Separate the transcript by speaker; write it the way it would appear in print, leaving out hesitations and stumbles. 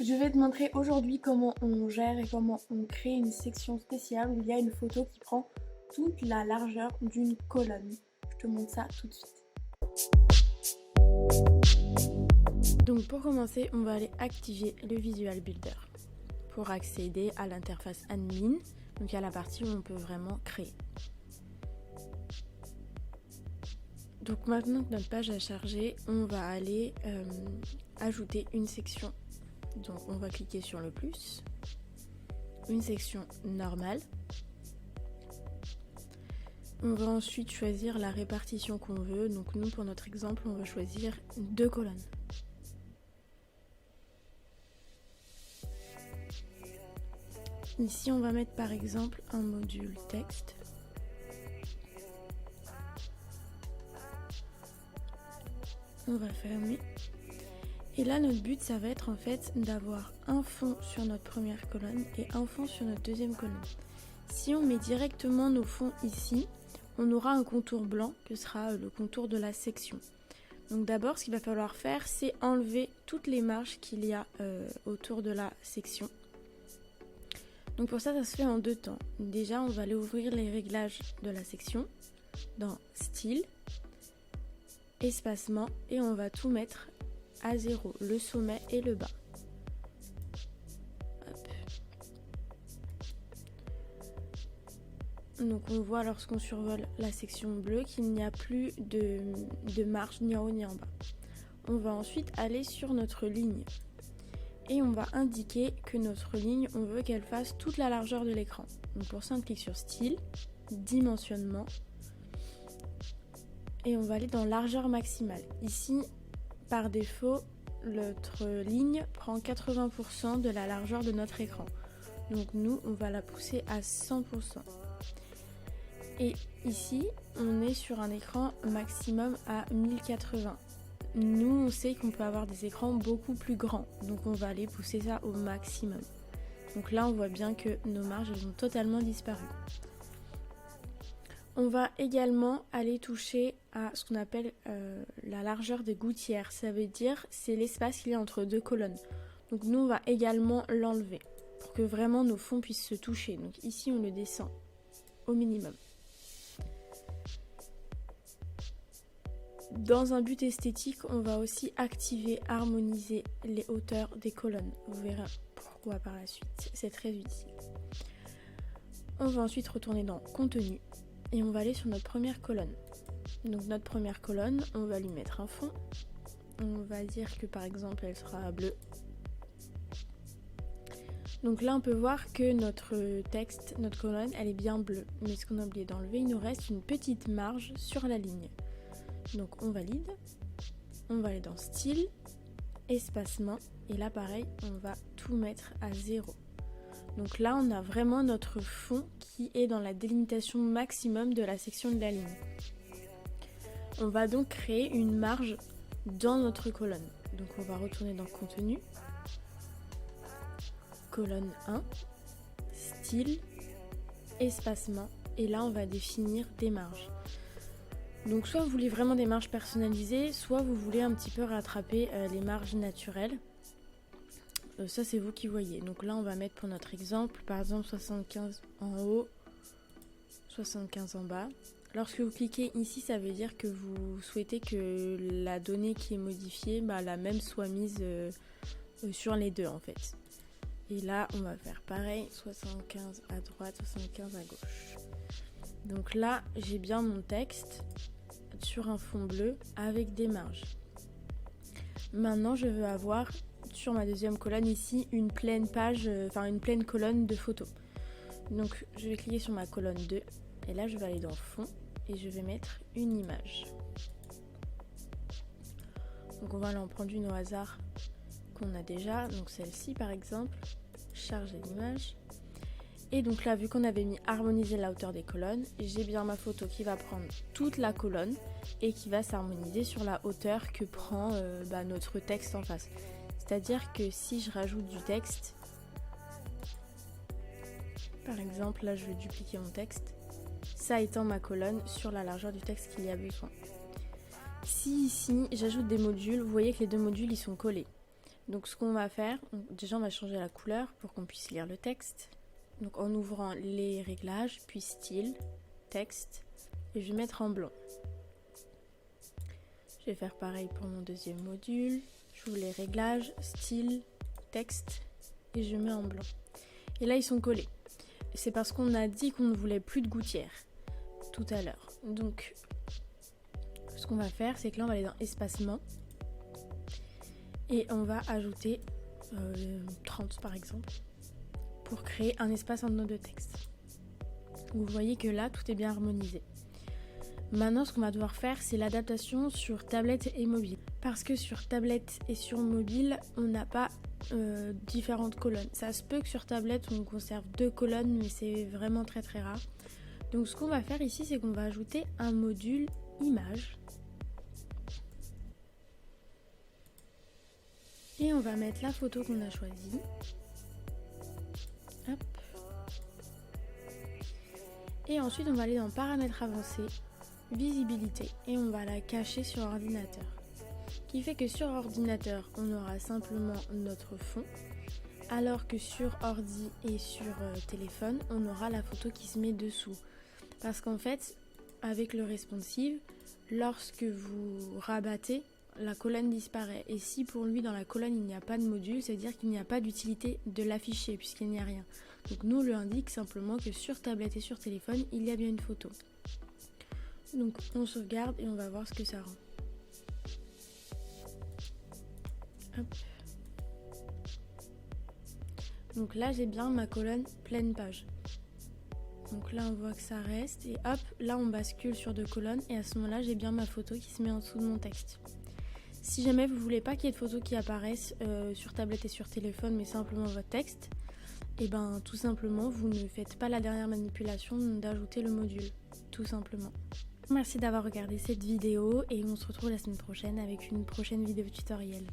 Speaker 1: Je vais te montrer aujourd'hui comment on gère et comment on crée une section spéciale où il y a une photo qui prend toute la largeur d'une colonne. Je te montre ça tout de suite. Donc pour commencer, on va aller activer le Visual Builder pour accéder à l'interface admin. Donc il y a la partie où on peut vraiment créer. Donc maintenant que notre page a chargé, on va aller ajouter une section. Donc on va cliquer sur le plus, une section normale. On va ensuite choisir la répartition qu'on veut. Donc nous, pour notre exemple, on va choisir 2 colonnes. Ici, on va mettre par exemple un module texte. On va fermer. Et là, notre but, ça va être en fait d'avoir un fond sur notre première colonne et un fond sur notre deuxième colonne. Si on met directement nos fonds ici, on aura un contour blanc que sera le contour de la section. Donc d'abord, ce qu'il va falloir faire, c'est enlever toutes les marges qu'il y a autour de la section. Donc pour ça, ça se fait en 2 temps. Déjà, on va aller ouvrir les réglages de la section dans Style, Espacement, et on va tout mettre à 0, le sommet et le bas. Hop. Donc on voit lorsqu'on survole la section bleue qu'il n'y a plus de marge ni en haut ni en bas. On va ensuite aller sur notre ligne et on va indiquer que notre ligne, on veut qu'elle fasse toute la largeur de l'écran. Donc pour ça, on clique sur Style, Dimensionnement et on va aller dans Largeur maximale. Ici, par défaut, notre ligne prend 80% de la largeur de notre écran. Donc nous, on va la pousser à 100%. Et ici, on est sur un écran maximum à 1080. Nous, on sait qu'on peut avoir des écrans beaucoup plus grands. Donc on va aller pousser ça au maximum. Donc là, on voit bien que nos marges, elles ont totalement disparu. On va également aller toucher à ce qu'on appelle la largeur des gouttières. Ça veut dire c'est l'espace qu'il y a entre 2 colonnes. Donc nous, on va également l'enlever pour que vraiment nos fonds puissent se toucher. Donc ici, on le descend au minimum. Dans un but esthétique, on va aussi activer, harmoniser les hauteurs des colonnes. Vous verrez pourquoi par la suite. C'est très utile. On va ensuite retourner dans Contenu. Et on va aller sur notre première colonne. Donc notre première colonne, on va lui mettre un fond. On va dire que par exemple elle sera bleue. Donc là on peut voir que notre texte, notre colonne, elle est bien bleue. Mais ce qu'on a oublié d'enlever, il nous reste une petite marge sur la ligne. Donc on valide. On va aller dans Style, Espacement. Et là pareil, on va tout mettre à 0. Donc là, on a vraiment notre fond qui est dans la délimitation maximum de la section de la ligne. On va donc créer une marge dans notre colonne. Donc on va retourner dans Contenu, colonne 1, Style, Espacement, et là on va définir des marges. Donc soit vous voulez vraiment des marges personnalisées, soit vous voulez un petit peu rattraper les marges naturelles. Ça c'est vous qui voyez. Donc là on va mettre pour notre exemple, par exemple 75 en haut, 75 en bas. Lorsque vous cliquez ici, ça veut dire que vous souhaitez que la donnée qui est modifiée, la même soit mise sur les deux en fait. Et là on va faire pareil, 75 à droite, 75 à gauche. Donc là j'ai bien mon texte sur un fond bleu avec des marges. Maintenant je veux avoir sur ma deuxième colonne ici une pleine page, une pleine colonne de photos. Donc je vais cliquer sur ma colonne 2 et là je vais aller dans Fond et je vais mettre une image. Donc on va aller en prendre une au hasard qu'on a déjà, donc celle-ci par exemple, charger l'image. Et donc là, vu qu'on avait mis harmoniser la hauteur des colonnes, j'ai bien ma photo qui va prendre toute la colonne et qui va s'harmoniser sur la hauteur que prend notre texte en face. C'est-à-dire que si je rajoute du texte, par exemple, là je vais dupliquer mon texte, ça étend ma colonne sur la largeur du texte qu'il y a besoin. Si ici j'ajoute des modules, vous voyez que les deux modules ils sont collés. Donc ce qu'on va faire, déjà on va changer la couleur pour qu'on puisse lire le texte. Donc en ouvrant les réglages, puis style, texte, et je vais mettre en blanc. Je vais faire pareil pour mon deuxième module. J'ouvre les réglages, style, texte, et je mets en blanc. Et là ils sont collés. C'est parce qu'on a dit qu'on ne voulait plus de gouttières tout à l'heure. Donc ce qu'on va faire, c'est que là on va aller dans espacement. Et on va ajouter 30 par exemple, pour créer un espace entre nos deux textes. Vous voyez que là, tout est bien harmonisé. Maintenant, ce qu'on va devoir faire, c'est l'adaptation sur tablette et mobile. Parce que sur tablette et sur mobile, on n'a pas différentes colonnes. Ça se peut que sur tablette, on conserve 2 colonnes, mais c'est vraiment très très rare. Donc ce qu'on va faire ici, c'est qu'on va ajouter un module image. Et on va mettre la photo qu'on a choisie. Hop. Et ensuite, on va aller dans paramètres avancés, visibilité, et on va la cacher sur ordinateur. Ce qui fait que sur ordinateur, on aura simplement notre fond, alors que sur ordi et sur téléphone, on aura la photo qui se met dessous. Parce qu'en fait, avec le responsive, lorsque vous rabattez, la colonne disparaît. Et si pour lui dans la colonne il n'y a pas de module, c'est-à-dire qu'il n'y a pas d'utilité de l'afficher puisqu'il n'y a rien. Donc nous on lui indique simplement que sur tablette et sur téléphone il y a bien une photo. Donc on sauvegarde et on va voir ce que ça rend. Hop. Donc là j'ai bien ma colonne pleine page. Donc là on voit que ça reste et hop, là on bascule sur 2 colonnes et à ce moment là j'ai bien ma photo qui se met en dessous de mon texte. Si jamais vous voulez pas qu'il y ait de photos qui apparaissent sur tablette et sur téléphone, mais simplement votre texte, et ben tout simplement vous ne faites pas la dernière manipulation d'ajouter le module, tout simplement. Merci d'avoir regardé cette vidéo et on se retrouve la semaine prochaine avec une prochaine vidéo tutoriel.